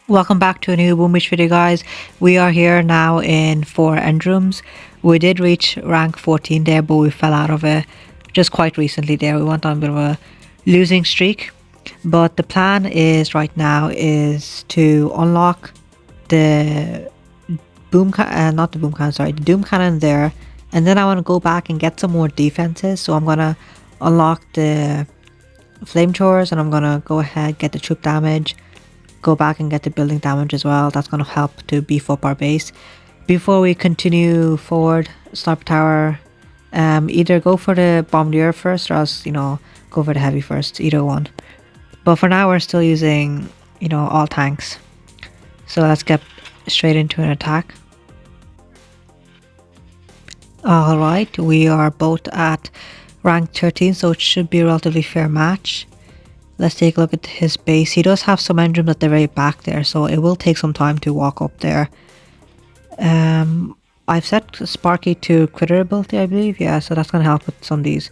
Welcome back to a new Boomish video, guys. We are here now in 4 end rooms. We did reach rank 14 there, but we fell out of it just quite recently there. We went on a bit of a losing streak. But the plan is right now is to unlock the not the boom cannon, sorry, the doom cannon there. And then I want to go back and get some more defenses. So I'm going to unlock the flamethrowers and I'm going to go ahead, get the troop damage, go back and get the building damage as well. That's going to help to beef up our base. Before we continue forward, sniper tower, either go for the bombardier first or else, go for the heavy first, either one. But for now we're still using, all tanks. So let's get straight into an attack. Alright, we are both at rank 13, so it should be a relatively fair match. Let's take a look at his base. He does have some end rooms at the very back there, so it will take some time to walk up there. I've set Sparky to critter ability, I believe. Yeah, so that's going to help with some of these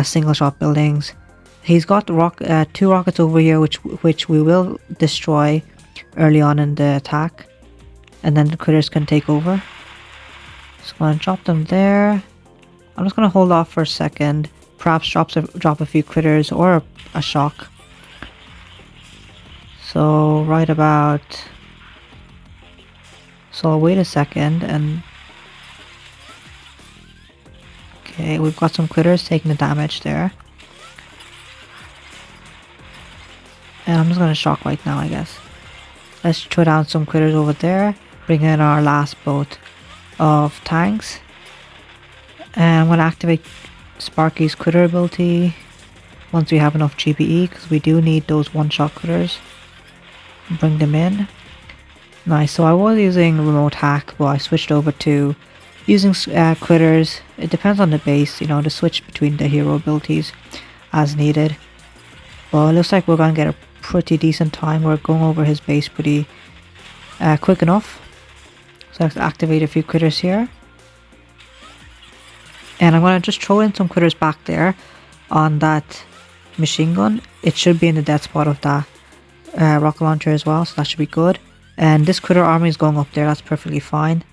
single shot buildings. He's got 2 rockets over here, which we will destroy early on in the attack, and then the critters can take over. Just going to drop them there. I'm just going to hold off for a second. Perhaps drop a few critters or a shock. So right about, so I'll wait a second and, okay, we've got some critters taking the damage there. And I'm just going to shock right now, I guess. Let's throw down some critters over there, bring in our last boat of tanks. And I'm going to activate Sparky's critter ability once we have enough GPE, because we do need those one-shot critters. Bring them in. Nice. So I was using remote hack, but I switched over to using critters. It depends on the base, to switch between the hero abilities as needed. But it looks like we're going to get a pretty decent time. We're going over his base pretty quick enough. So let's activate a few critters here. And I'm going to just throw in some critters back there on that machine gun. It should be in the dead spot of that rocket launcher as well, so that should be good. And this critter army is going up there, that's perfectly fine.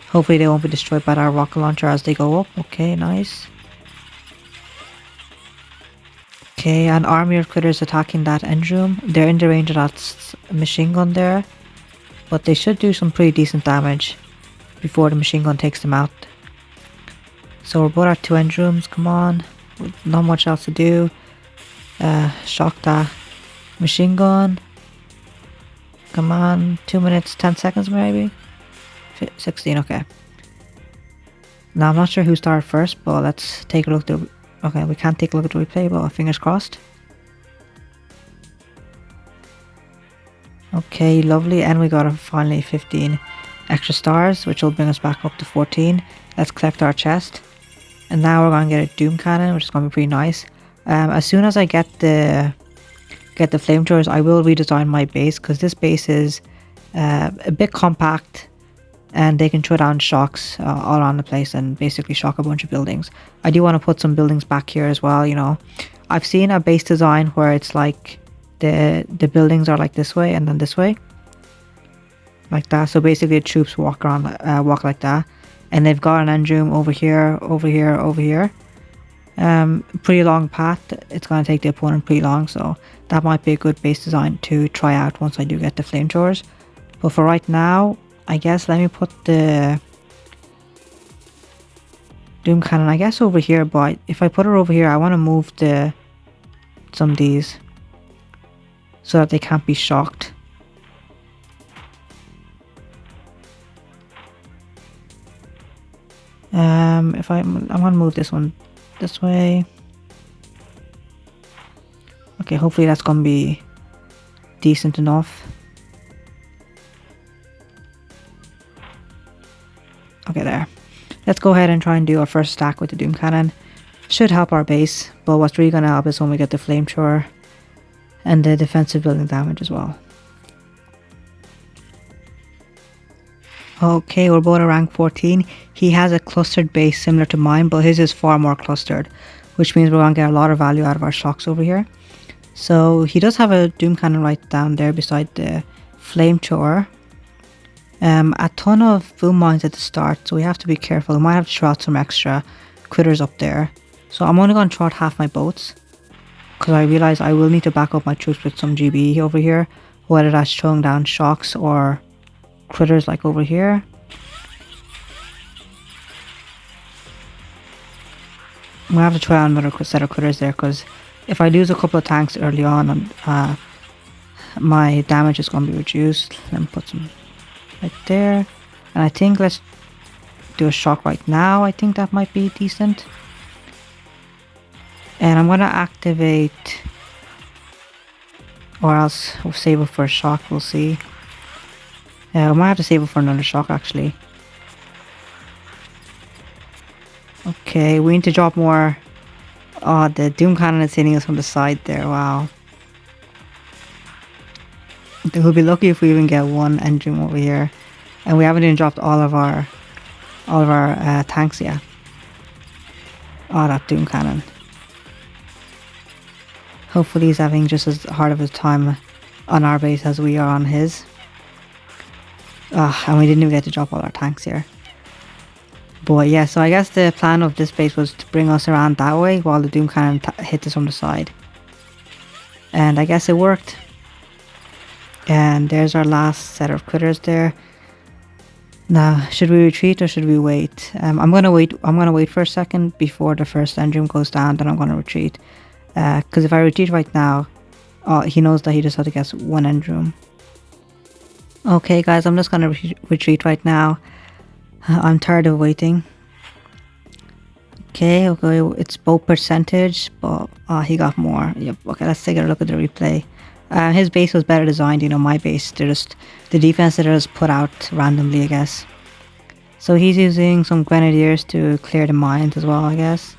Hopefully they won't be destroyed by our rocket launcher as they go up. Okay, nice. Okay, an army of critters attacking that end room. They're in the range of that machine gun there, but they should do some pretty decent damage before the machine gun takes them out. So we're both at 2 end rooms, come on. Not much else to do. Shock that machine gun. Come on, 2 minutes, 10 seconds maybe? 16, okay. Now I'm not sure who started first, but let's take a look at the... Okay, we can't take a look at the replay, but fingers crossed. Okay, lovely, and we got finally 15 extra stars, which will bring us back up to 14. Let's collect our chest. And now we're going to get a doom cannon, which is going to be pretty nice. As soon as I get the flamethrowers, I will redesign my base, because this base is a bit compact and they can throw down shocks all around the place and basically shock a bunch of buildings. I do want to put some buildings back here as well. I've seen a base design where it's like the buildings are like this way and then this way, like that. So basically the troops walk like that, and they've got an end room over here, over here, over here. Pretty long path. It's going to take the opponent pretty long, so that might be a good base design to try out once I do get the flamethrowers. But for right now, I guess let me put the doom cannon, I guess, over here. But if I put it over here, I want to move some of these so that they can't be shocked. If I'm going to move this one this way. Okay, hopefully that's going to be decent enough. Okay, there. Let's go ahead and try and do our first stack with the doom cannon. Should help our base, but what's really going to help is when we get the flamethrower and the defensive building damage as well. Okay, we're both at rank 14. He has a clustered base similar to mine, but his is far more clustered, which means we're going to get a lot of value out of our shocks over here. So he does have a doom cannon right down there beside the flamethrower. A ton of boom mines at the start, so we have to be careful. We might have to throw out some extra critters up there. So I'm only going to throw out half my boats, because I realize I will need to back up my troops with some GB over here, whether that's throwing down shocks or critters like over here. I'm going to have to try on another set of critters there, because if I lose a couple of tanks early on, my damage is going to be reduced. Let me put some right there. And I think let's do a shock right now. I think that might be decent. And I'm going to activate, or else we'll save it for a shock, we'll see. I might have to save it for another shock actually. Okay, we need to drop more. Oh, the Doom Cannon is hitting us from the side there, wow. We'll be lucky if we even get one engine over here. And we haven't even dropped all of our tanks yet. Oh, that Doom Cannon. Hopefully he's having just as hard of a time on our base as we are on his. And we didn't even get to drop all our tanks here. But yeah, so I guess the plan of this base was to bring us around that way while the Doom Cannon hit us from the side. And I guess it worked. And there's our last set of critters there. Now, should we retreat or should we wait? I'm gonna wait. I'm gonna wait for a second before the first engine goes down. Then I'm gonna retreat. Because if I retreat right now, he knows that he just had to get one engine. Okay, guys, I'm just gonna retreat right now. I'm tired of waiting. Okay, it's both percentage, but he got more. Yep. Okay, let's take a look at the replay. His base was better designed, you know, my base. They're just the defense that is put out randomly, I guess. So he's using some grenadiers to clear the mines as well, I guess.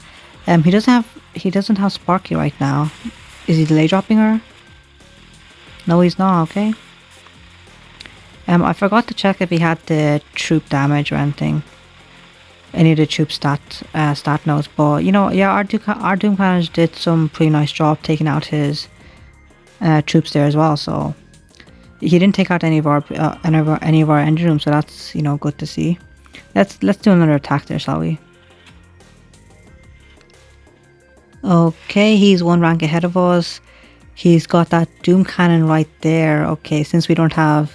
He doesn't have Sparky right now. Is he delay dropping her? No, he's not. Okay. I forgot to check if he had the troop damage or anything. Any of the troop stat notes, but you know, yeah, our Doom Cannons did some pretty nice job taking out his troops there as well. So he didn't take out any of our engine rooms, so that's, you know, good to see. Let's do another attack there, shall we? Okay, he's one rank ahead of us. He's got that Doom Cannon right there. Okay, since we don't have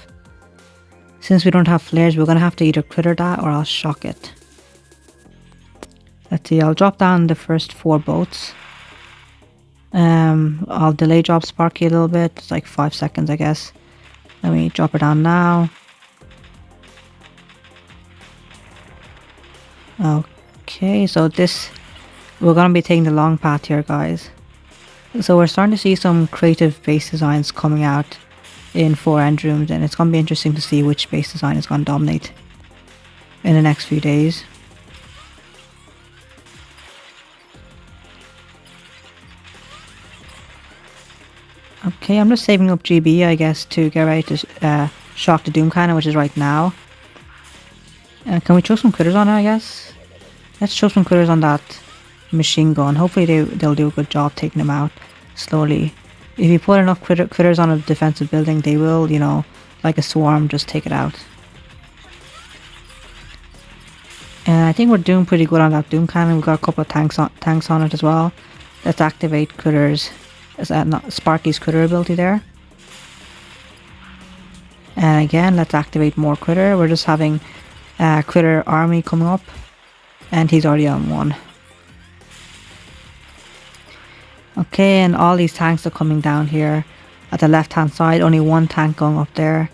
flares, we're gonna have to either critter that or I'll shock it. Let's see, I'll drop down the first 4 boats. I'll delay drop Sparky a little bit. It's like 5 seconds, I guess. Let me drop her down now. Okay, so we're gonna be taking the long path here, guys. So we're starting to see some creative base designs coming out in 4 end rooms, and it's gonna be interesting to see which base design is gonna dominate in the next few days. Okay, I'm just saving up GB, I guess, to get ready to shock the Doom Cannon, which is right now. Can we throw some critters on it, I guess? Let's throw some critters on that machine gun. Hopefully they'll do a good job taking them out slowly. If you put enough critters on a defensive building, they will, you know, like a swarm, just take it out. And I think we're doing pretty good on that Doom Cannon. We've got a couple of tanks on it as well. Let's activate critters. Sparky's critter ability there. And again, let's activate more critter. We're just having a critter army coming up. And he's already on 1. Okay, and all these tanks are coming down here at the left hand side. Only 1 tank going up there.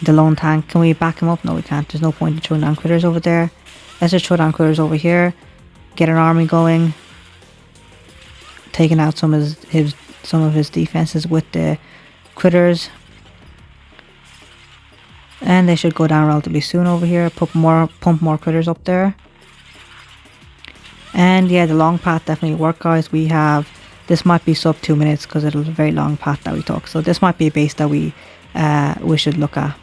The lone tank. Can we back him up? No, we can't. There's no point in throwing down critters over there. Let's just throw down critters over here. Get an army going. Taking out some of his defenses with the critters. And they should go down relatively soon over here. Pump more critters up there. And yeah, the long path definitely worked, guys. This might be sub 2 minutes because it was a very long path that we took. So this might be a base that we should look at.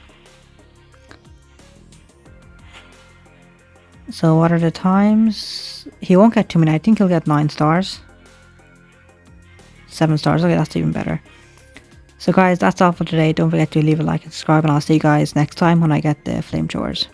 So what are the times? He won't get too many. I think he'll get 9 stars. 7 stars. Okay, that's even better. So guys, that's all for today. Don't forget to leave a like and subscribe, and I'll see you guys next time when I get the flamethrowers.